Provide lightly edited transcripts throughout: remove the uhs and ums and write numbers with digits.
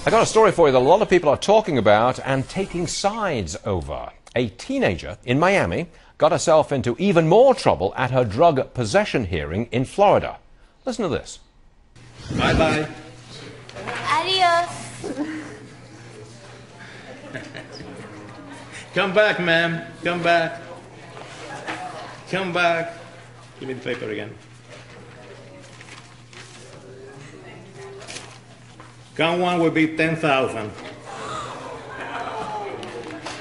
I got a story for you that a lot of people are talking about and taking sides over. A teenager in Miami got herself into even more trouble at her drug possession hearing in Florida. Listen to this. Bye-bye. Adios. Come back, ma'am. Come back. Come back. Give me the paper again. Count one will be 10,000.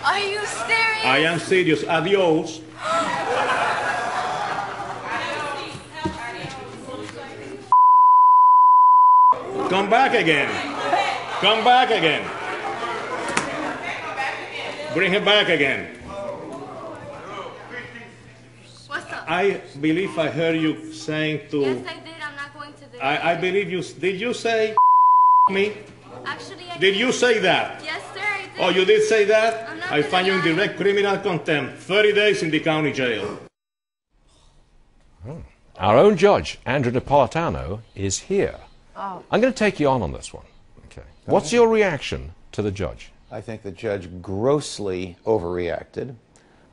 Are you serious? I am serious. Adios. Come back again. Come back again. Bring her back again. What's up? I believe I heard you saying to... Yes, I did. I'm not going to the... I believe you... Did you say me? Actually, I Did you say that? Yes, sir, I did. Oh, you did say that? I'm not I find you in gonna lie. direct criminal contempt. 30 days in the county jail. Our own judge, Andrew Napolitano, is here. Oh. I'm going to take you on this one. Okay. What's your reaction to the judge? I think the judge grossly overreacted.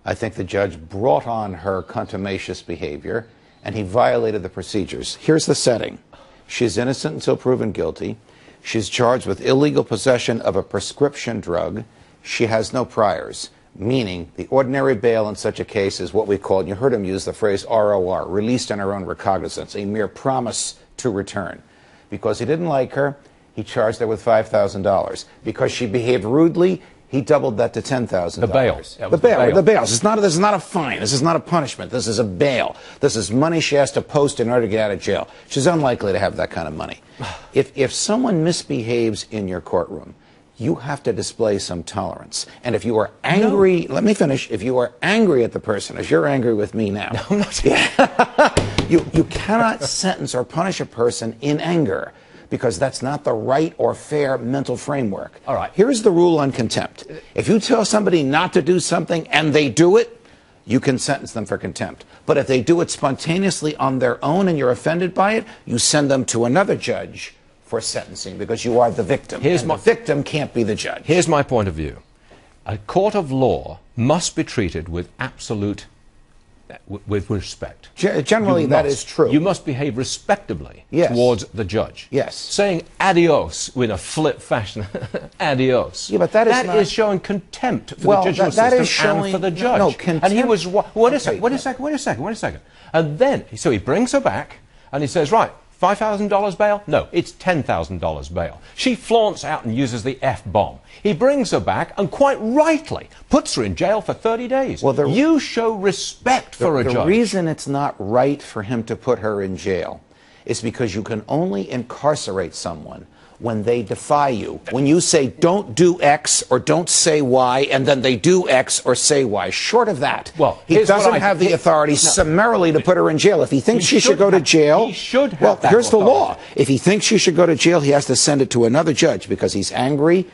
I think the judge brought on her contumacious behavior, and he violated the procedures. Here's the setting. She's innocent until proven guilty. She's charged with illegal possession of a prescription drug. She has no priors, meaning the ordinary bail in such a case is what we call, and you heard him use the phrase ROR, released on her own recognizance, a mere promise to return. Because he didn't like her, he charged her with $5,000. Because she behaved rudely, he doubled that to $10,000. The bail. The bail. This is not a fine. This is not a punishment. This is a bail. This is money she has to post in order to get out of jail. She's unlikely to have that kind of money. If someone misbehaves in your courtroom, you have to display some tolerance. And if you are angry, let me finish. If you are angry at the person, as you're angry with me now, No, I'm not. you cannot sentence or punish a person in anger, because that's not the right or fair mental framework. All right. Here's the rule on contempt. If you tell somebody not to do something and they do it, you can sentence them for contempt. But if they do it spontaneously on their own and you're offended by it, you send them to another judge for sentencing, because you are the victim. The victim can't be the judge. Here's my point of view. A court of law must be treated with absolute with respect. Generally, that is true. You must behave respectably towards the judge. Yes. Saying adios in a flip fashion, adios. Yeah, but that is showing contempt for the judicial system and for the judge. No, contempt. And he was, wait a second. And then, so he brings her back and he says, right, $5,000 bail? No, it's $10,000 bail. She flaunts out and uses the F-bomb. He brings her back and quite rightly puts her in jail for 30 days. Well, you show respect for a judge. The reason it's not right for him to put her in jail is because you can only incarcerate someone when they defy you. When you say don't do X or don't say Y, and then they do X or say Y. Short of that, he doesn't have the authority summarily to put her in jail. If he thinks she should go to jail, he should have that here's the authority. law. If he thinks she should go to jail, he has to send it to another judge because he's angry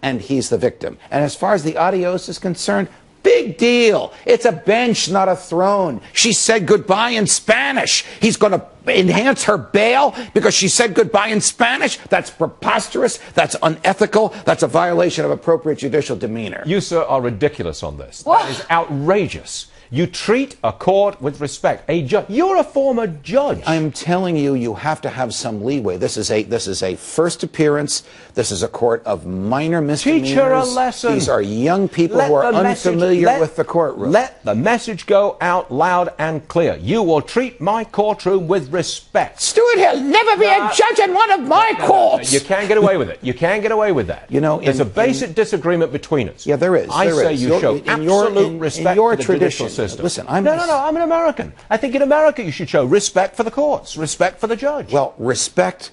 and he's the victim. And as far as the adios is concerned, big deal. It's a bench, not a throne. She said goodbye in Spanish. He's going to enhance her bail because she said goodbye in Spanish? That's preposterous. That's unethical. That's a violation of appropriate judicial demeanor. You, sir, are ridiculous on this. That is outrageous. You treat a court with respect. A judge. You're a former judge. I'm telling you, you have to have some leeway. This is a first appearance. This is a court of minor misdemeanors. Teach her a lesson. These are young people who are unfamiliar with the courtroom. Let the message go out loud and clear. You will treat my courtroom with respect. Stuart, he'll never be a judge in one of my courts. You can't get away with it. You can't get away with that. You know, there's a basic disagreement between us. Yeah, there is. I say you show absolute respect for the judicial system. Listen, I'm an American. I think in America you should show respect for the courts, respect for the judge. Well, respect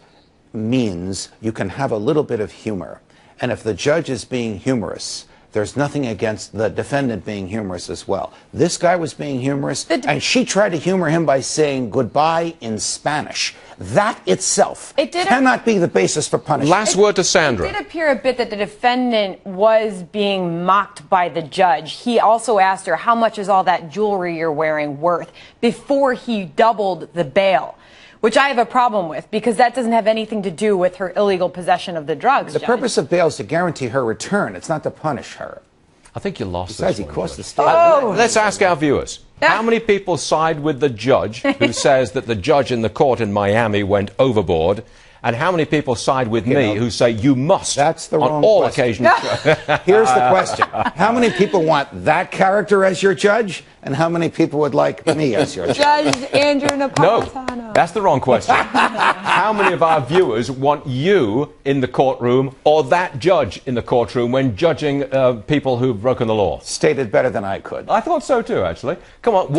means you can have a little bit of humor. And if the judge is being humorous, there's nothing against the defendant being humorous as well. This guy was being humorous, and she tried to humor him by saying goodbye in Spanish. That itself cannot be the basis for punishment. Last word to Sandra. It did appear a bit that the defendant was being mocked by the judge. He also asked her, how much is all that jewelry you're wearing worth, before he doubled the bail. which I have a problem with because that doesn't have anything to do with her illegal possession of the drugs. The Judge. purpose of bail is to guarantee her return. It's not to punish her. I think you lost Besides, this he one, cost the Judge. state. Let's ask our viewers. How many people side with the judge who says that the judge in the court in Miami went overboard? And how many people side with me who say you must, That's the on wrong all question. occasions? Here's the question. How many people want that character as your judge? And how many people would like me as your judge? Judge Andrew No, Napolitano. that's the wrong question. How many of our viewers want you in the courtroom or that judge in the courtroom when judging people who've broken the law? Stated better than I could. I thought so too, actually. Come on.